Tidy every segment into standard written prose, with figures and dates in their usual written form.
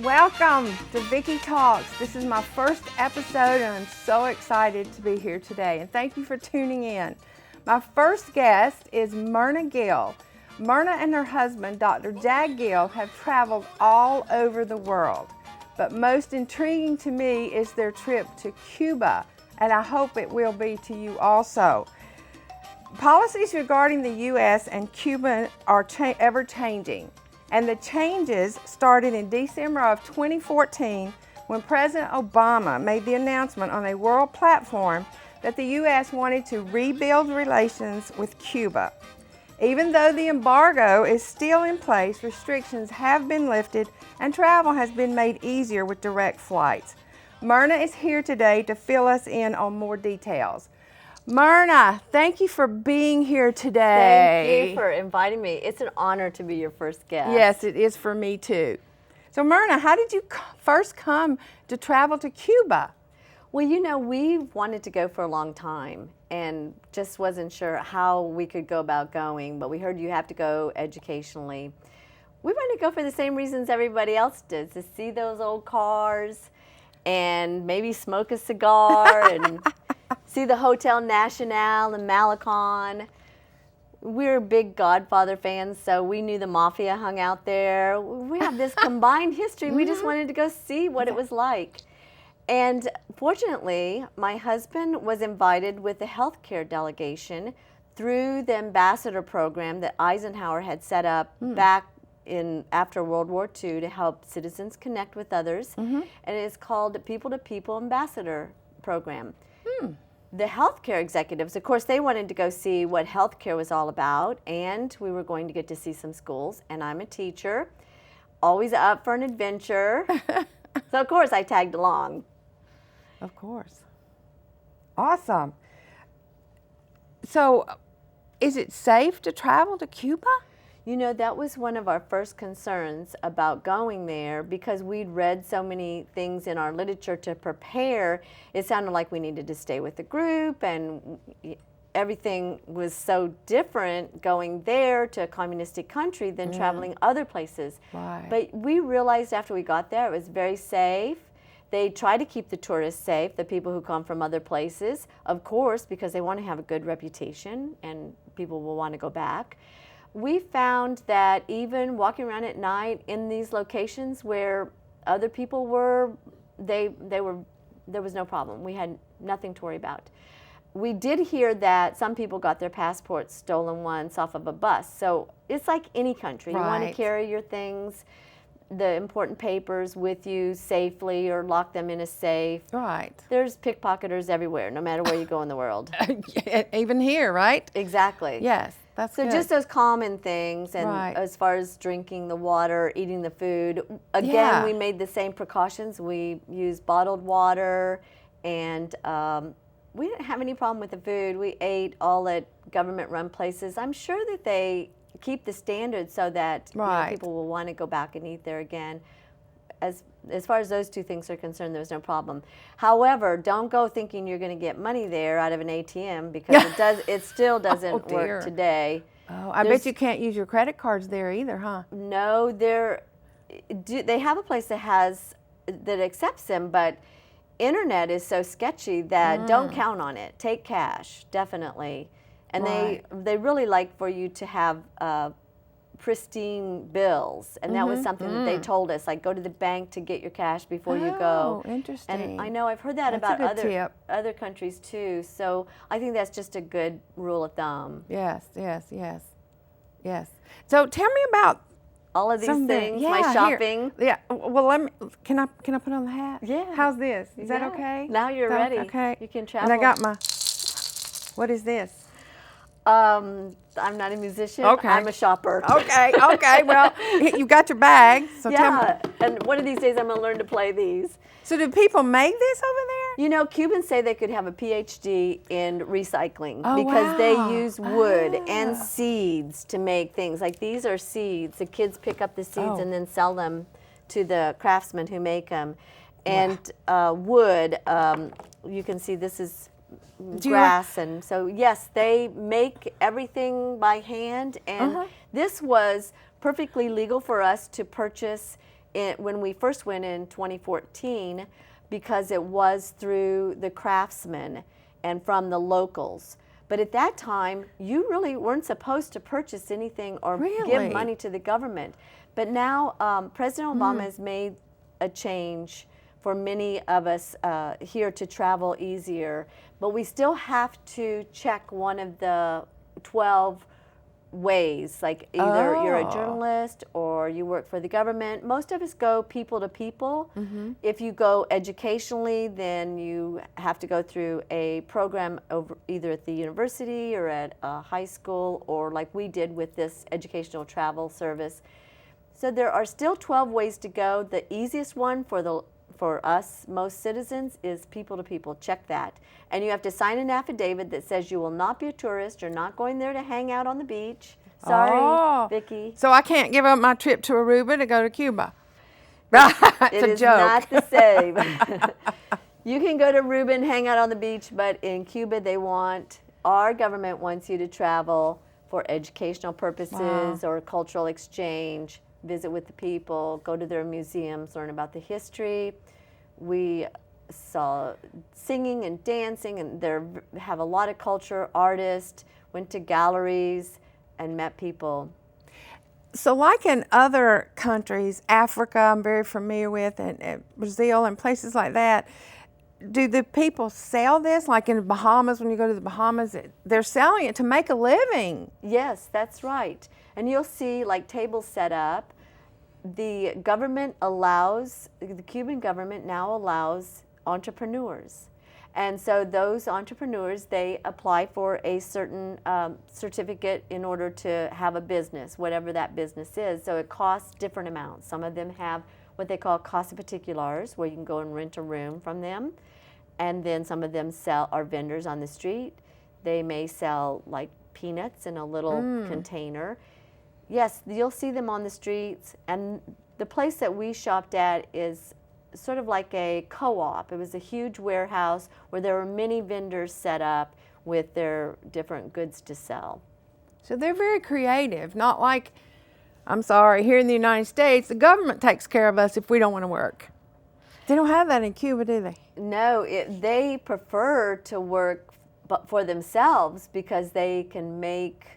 Welcome to Vicki Talks. This is my first episode and I'm so excited to be here today. And thank you for tuning in. My first guest is Merna Gill. Merna and her husband, Dr. Gill, have traveled all over the world. But most intriguing to me is their trip to Cuba, and I hope it will be to you also. Policies regarding the U.S. and Cuba are ever changing. And the changes started in December of 2014 when President Obama made the announcement on a world platform that the U.S. wanted to rebuild relations with Cuba. Even though the embargo is still in place, restrictions have been lifted and travel has been made easier with direct flights. Merna is here today to fill us in on more details. Merna, thank you for being here today. Thank you for inviting me. It's an honor to be your first guest. Yes, it is for me too. So Merna, how did you first come to travel to Cuba? Well, you know, we wanted to go for a long time and just wasn't sure how we could go about going, but we heard you have to go educationally. We wanted to go for the same reasons everybody else did, to see those old cars and maybe smoke a cigar and see the Hotel Nacional in Malecon. We're big Godfather fans, so we knew the mafia hung out there. We have this combined history. We just wanted to go see what it was like. And fortunately, my husband was invited with the healthcare delegation through the ambassador program that Eisenhower had set up back after World War II to help citizens connect with others. And it is called the People to People Ambassador Program. The healthcare executives, of course, they wanted to go see what healthcare was all about, and we were going to get to see some schools. And I'm a teacher, always up for an adventure. So, of course, I tagged along. Of course. Awesome. So, is it safe to travel to Cuba? You know, that was one of our first concerns about going there because we'd read so many things in our literature to prepare. It sounded like we needed to stay with the group, and everything was so different going there to a communistic country than traveling other places. Right. But we realized after we got there it was very safe. They try to keep the tourists safe, the people who come from other places, of course, because they want to have a good reputation and people will want to go back. We found that even walking around at night in these locations where other people were, there was no problem. We had nothing to worry about. We did hear that some people got their passports stolen once off of a bus. So it's like any country. You want to carry your things, the important papers with you safely or lock them in a safe. Right. There's pickpocketers everywhere, no matter where you go in the world. Even here, right? Exactly. Yes. That's so good. Just those common things, and as far as drinking the water, eating the food, again, we made the same precautions. We used bottled water, and we didn't have any problem with the food. We ate all at government-run places. I'm sure that they keep the standards so that people will want to go back and eat there again. As far as those two things are concerned, there's no problem. However, don't go thinking you're going to get money there out of an ATM because it still doesn't work today. Oh, I bet you can't use your credit cards there either, huh? No, they have a place that accepts them, but internet is so sketchy that don't count on it. Take cash, definitely. And they really like for you to have pristine bills, and that was something that they told us, like go to the bank to get your cash before you go. Oh, interesting. And I know I've heard that about other countries too, so I think that's just a good rule of thumb. Yes. So tell me about all of these things, my shopping. Here. Yeah, well, can I put on the hat? Yeah. How's this? Is that okay? Now you're ready. Okay. You can travel. And I got what is this? I'm not a musician. Okay. I'm a shopper. Okay. Well, you got your bag. So tell me. And one of these days I'm going to learn to play these. So do people make this over there? You know, Cubans say they could have a PhD in recycling because they use wood and seeds to make things. Like these are seeds. The kids pick up the seeds and then sell them to the craftsmen who make them. And wood, you can see this is grass, and so yes, they make everything by hand, and this was perfectly legal for us to purchase when we first went in 2014 because it was through the craftsmen and from the locals. But at that time, you really weren't supposed to purchase anything or give money to the government. But now President Obama has made a change for many of us here to travel easier. But we still have to check one of the 12 ways, like either you're a journalist or you work for the government. Most of us go people to people. If you go educationally, then you have to go through a program over either at the university or at a high school, or like we did with this educational travel service. So there are still 12 ways to go. The easiest one for us, most citizens, is people to people. Check that. And you have to sign an affidavit that says you will not be a tourist. You're not going there to hang out on the beach. Sorry, Vicki. So I can't give up my trip to Aruba to go to Cuba. It is not the same. You can go to Aruba and hang out on the beach, but in Cuba our government wants you to travel for educational purposes or cultural exchange, visit with the people, go to their museums, learn about the history. We saw singing and dancing, and they have a lot of culture, artists, went to galleries and met people. So like in other countries, Africa I'm very familiar with, and Brazil and places like that, do the people sell this? Like in the Bahamas, when you go to the Bahamas, they're selling it to make a living. Yes, that's right. And you'll see like tables set up. The government the Cuban government now allows entrepreneurs. And so those entrepreneurs, they apply for a certain certificate in order to have a business, whatever that business is. So it costs different amounts. Some of them have what they call casa particulars, where you can go and rent a room from them. And then some of them are vendors on the street. They may sell like peanuts in a little container. Yes, you'll see them on the streets, and the place that we shopped at is sort of like a co-op. It was a huge warehouse where there were many vendors set up with their different goods to sell. So they're very creative, not like, I'm sorry, here in the United States, the government takes care of us if we don't want to work. They don't have that in Cuba, do they? No, they prefer to work for themselves because they can make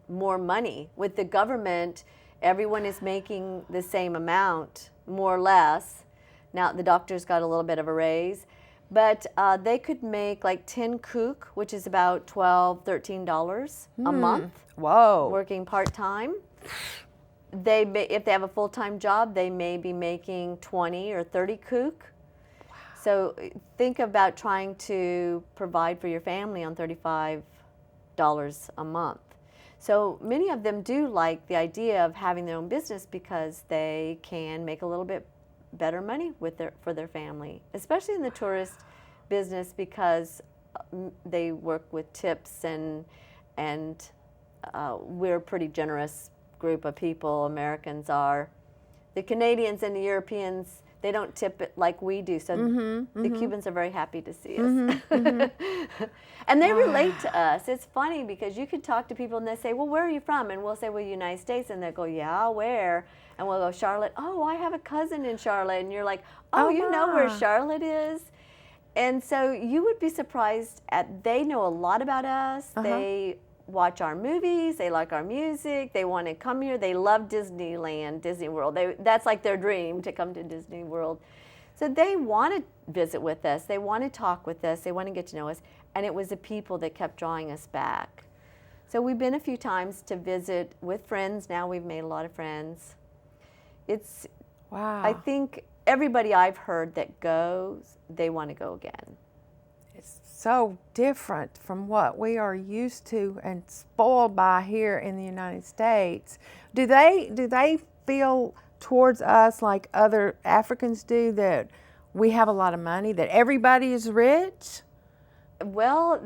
more money. With the government, everyone is making the same amount, more or less. Now, the doctors got a little bit of a raise, but they could make like 10 kook, which is about $12, $13 a month. Whoa. Working part-time. If they have a full-time job, they may be making 20 or 30 kook. Wow. So think about trying to provide for your family on $35 a month. So many of them do like the idea of having their own business because they can make a little bit better money for their family, especially in the tourist business, because they work with tips and we're a pretty generous group of people. Americans are. The Canadians and the Europeans, they don't tip it like we do, so the Cubans are very happy to see us. And they relate to us. It's funny because you can talk to people and they say, well, where are you from? And we'll say, well, United States. And they'll go, yeah, where? And we'll go, Charlotte. Oh, I have a cousin in Charlotte. And you're like, oh, you know where Charlotte is? And so you would be surprised they know a lot about us. They watch our movies, they like our music, they want to come here, they love Disneyland, Disney World. That's like their dream, to come to Disney World. So they want to visit with us, they want to talk with us, they want to get to know us, and it was the people that kept drawing us back. So we've been a few times to visit with friends. Now we've made a lot of friends. I think everybody I've heard that goes, they want to go again. It's so different from what we are used to and spoiled by here in the United States. Do they feel towards us like other Africans do, that we have a lot of money, that everybody is rich? Well,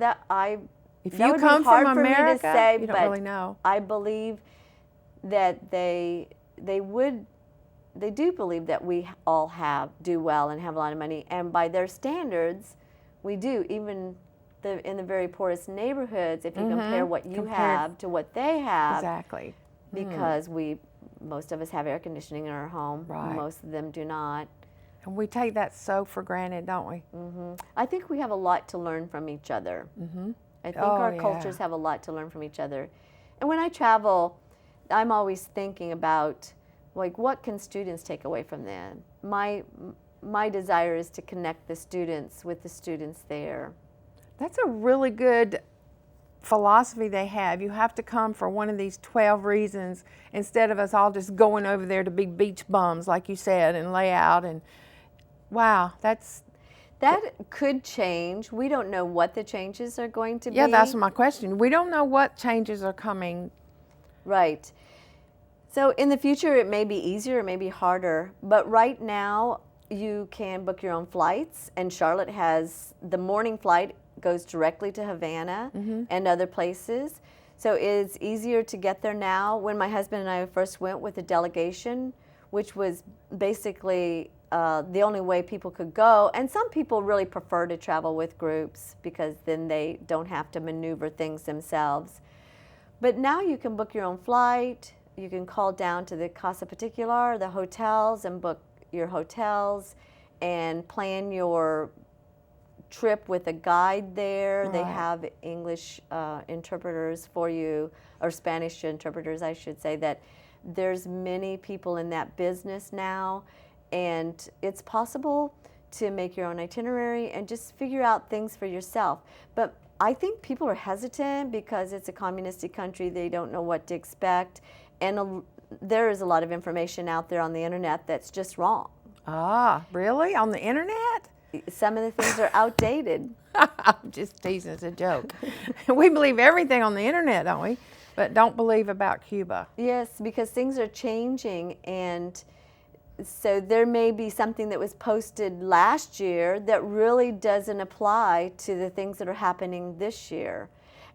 if you come from America, you don't really know. I believe that they do believe that we all do well and have a lot of money, and by their standards, we do. Even in the very poorest neighborhoods, if you compare what you have to what they have, exactly, because we most of us have air conditioning in our home. Right. Most of them do not. And we take that so for granted, don't we? I think we have a lot to learn from each other. I think our cultures have a lot to learn from each other. And when I travel, I'm always thinking about, like, what can students take away from them? My desire is to connect the students with the students there. That's a really good philosophy they have. You have to come for one of these 12 reasons instead of us all just going over there to be beach bums, like you said, and lay out. And wow, that could change. We don't know what the changes are going to be. Yeah, that's my question. We don't know what changes are coming. Right. So in the future, it may be easier, it may be harder, but right now you can book your own flights, and Charlotte has the morning flight goes directly to Havana and other places. So it's easier to get there now. When my husband and I first went with a delegation, which was basically the only way people could go, and some people really prefer to travel with groups because then they don't have to maneuver things themselves. But now you can book your own flight. You can call down to the Casa Particular, the hotels, and book your hotels and plan your trip with a guide there. They have English interpreters for you, or Spanish interpreters, I should say. That there's many people in that business now, and it's possible to make your own itinerary and just figure out things for yourself. But I think people are hesitant because it's a communistic country. They don't know what to expect, and there is a lot of information out there on the internet that's just wrong. Ah, really? On the internet? Some of the things are outdated. I'm just teasing, it's a joke. We believe everything on the internet, don't we? But don't believe about Cuba. Yes, because things are changing, and so there may be something that was posted last year that really doesn't apply to the things that are happening this year.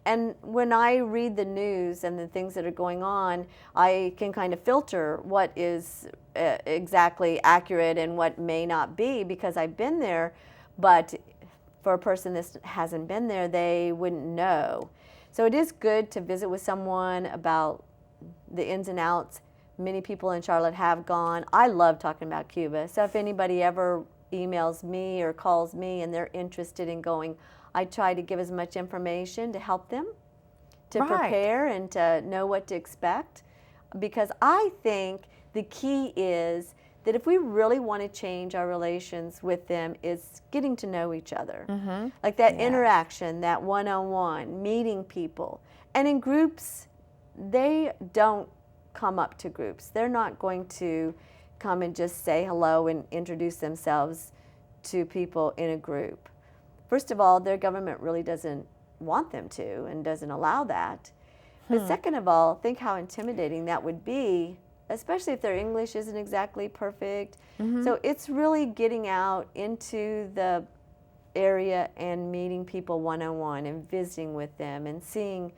And when I read the news and the things that are going on, I can kind of filter what is exactly accurate and what may not be, because I've been there. But for a person that hasn't been there, they wouldn't know. So it is good to visit with someone about the ins and outs. Many people in Charlotte have gone. I love talking about Cuba. So if anybody ever emails me or calls me and they're interested in going, I try to give as much information to help them to prepare and to know what to expect. Because I think the key is that if we really want to change our relations with them, is getting to know each other. Like that interaction, that one-on-one, meeting people. And in groups, they don't come up to groups. They're not going to come and just say hello and introduce themselves to people in a group. First of all, their government really doesn't want them to and doesn't allow that. But second of all, think how intimidating that would be, especially if their English isn't exactly perfect. So it's really getting out into the area and meeting people one-on-one and visiting with them and seeing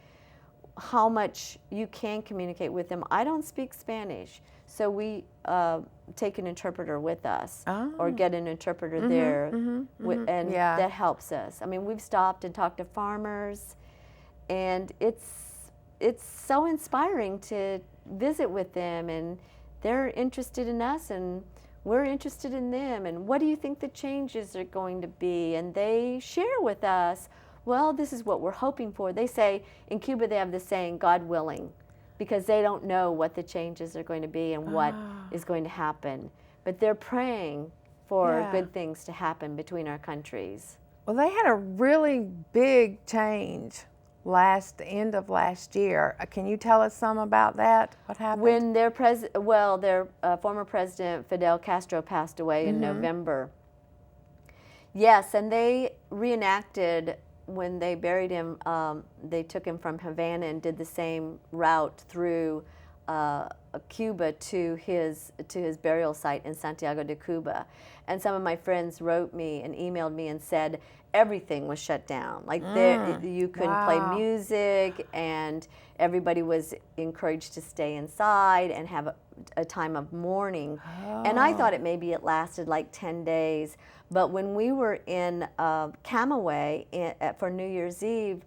how much you can communicate with them. I don't speak Spanish, so we take an interpreter with us or get an interpreter there, and that helps us. I mean, we've stopped and talked to farmers, and it's so inspiring to visit with them, and they're interested in us and we're interested in them, and what do you think the changes are going to be? And they share with us, well, this is what we're hoping for. They say, in Cuba they have the saying, God willing, because they don't know what the changes are going to be and what is going to happen. But they're praying for good things to happen between our countries. Well, they had a really big change end of last year. Can you tell us some about that? What happened? When their former president Fidel Castro passed away in November. Yes, and they reenacted when they buried him. They took him from Havana and did the same route through Cuba to his burial site in Santiago de Cuba. And some of my friends wrote me and emailed me and said everything was shut down. Like you couldn't play music, and everybody was encouraged to stay inside and have a time of mourning. And I thought it lasted like 10 days. But when we were in Camagüey for New Year's Eve,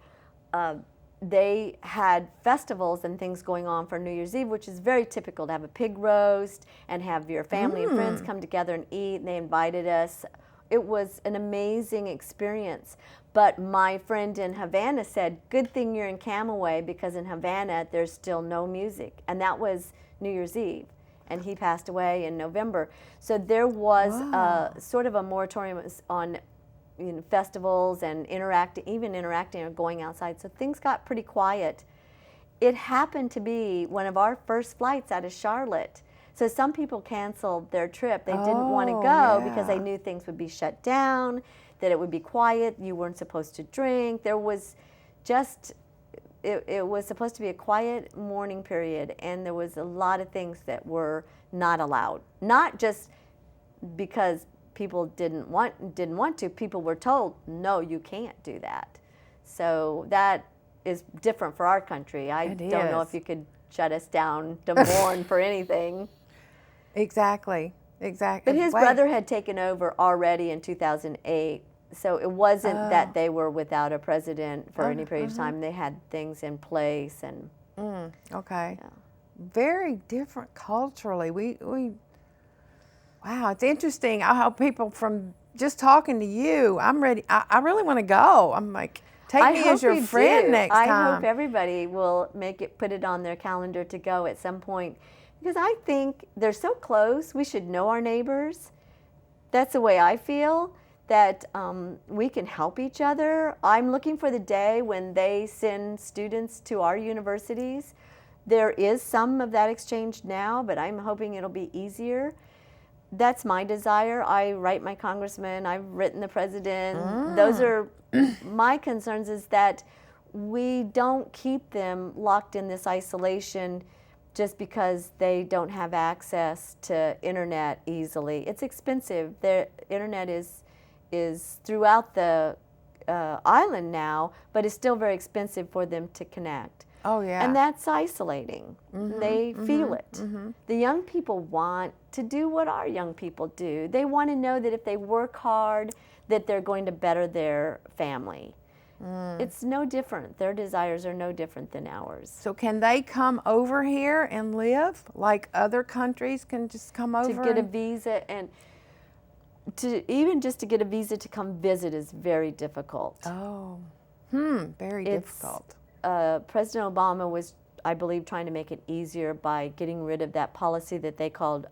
they had festivals and things going on for New Year's Eve, which is very typical to have a pig roast and have your family and friends come together and eat, and they invited us. It was an amazing experience. But my friend in Havana said, good thing you're in Camagüey, because in Havana there's still no music. And that was New Year's Eve. And he passed away in November. So there was sort of a moratorium on festivals and interacting or going outside. So things got pretty quiet. It happened to be one of our first flights out of Charlotte. So some people canceled their trip. They didn't want to go because they knew things would be shut down, that it would be quiet, you weren't supposed to drink. There was just, it was supposed to be a quiet mourning period, and there was a lot of things that were not allowed. Not just because people didn't want to. People were told, no, you can't do that. So that is different for our country. I don't know if you could shut us down to mourn for anything. Exactly. But his brother had taken over already in 2008, so it wasn't that they were without a president for any period of time. They had things in place, and okay, very different culturally. We wow, it's interesting. I hope people from just talking to you, I'm ready. I really want to go. I'm like, take me as your friend next time. I hope everybody will put it on their calendar to go at some point, because I think they're so close. We should know our neighbors. That's the way I feel, that we can help each other. I'm looking for the day when they send students to our universities. There is some of that exchange now, but I'm hoping it'll be easier. That's my desire. I write my congressman, I've written the president. Those are my concerns, is that we don't keep them locked in this isolation just because they don't have access to internet easily. It's expensive. The internet is throughout the island now, but it's still very expensive for them to connect. Oh, yeah. And that's isolating. They feel it. The young people want to do what our young people do. They want to know that if they work hard, that they're going to better their family. It's no different. Their desires are no different than ours. So can they come over here and live like other countries can just come over? To get a visa, and even just to get a visa to come visit is very difficult. Oh, very difficult. President Obama was, I believe, trying to make it easier by getting rid of that policy that they called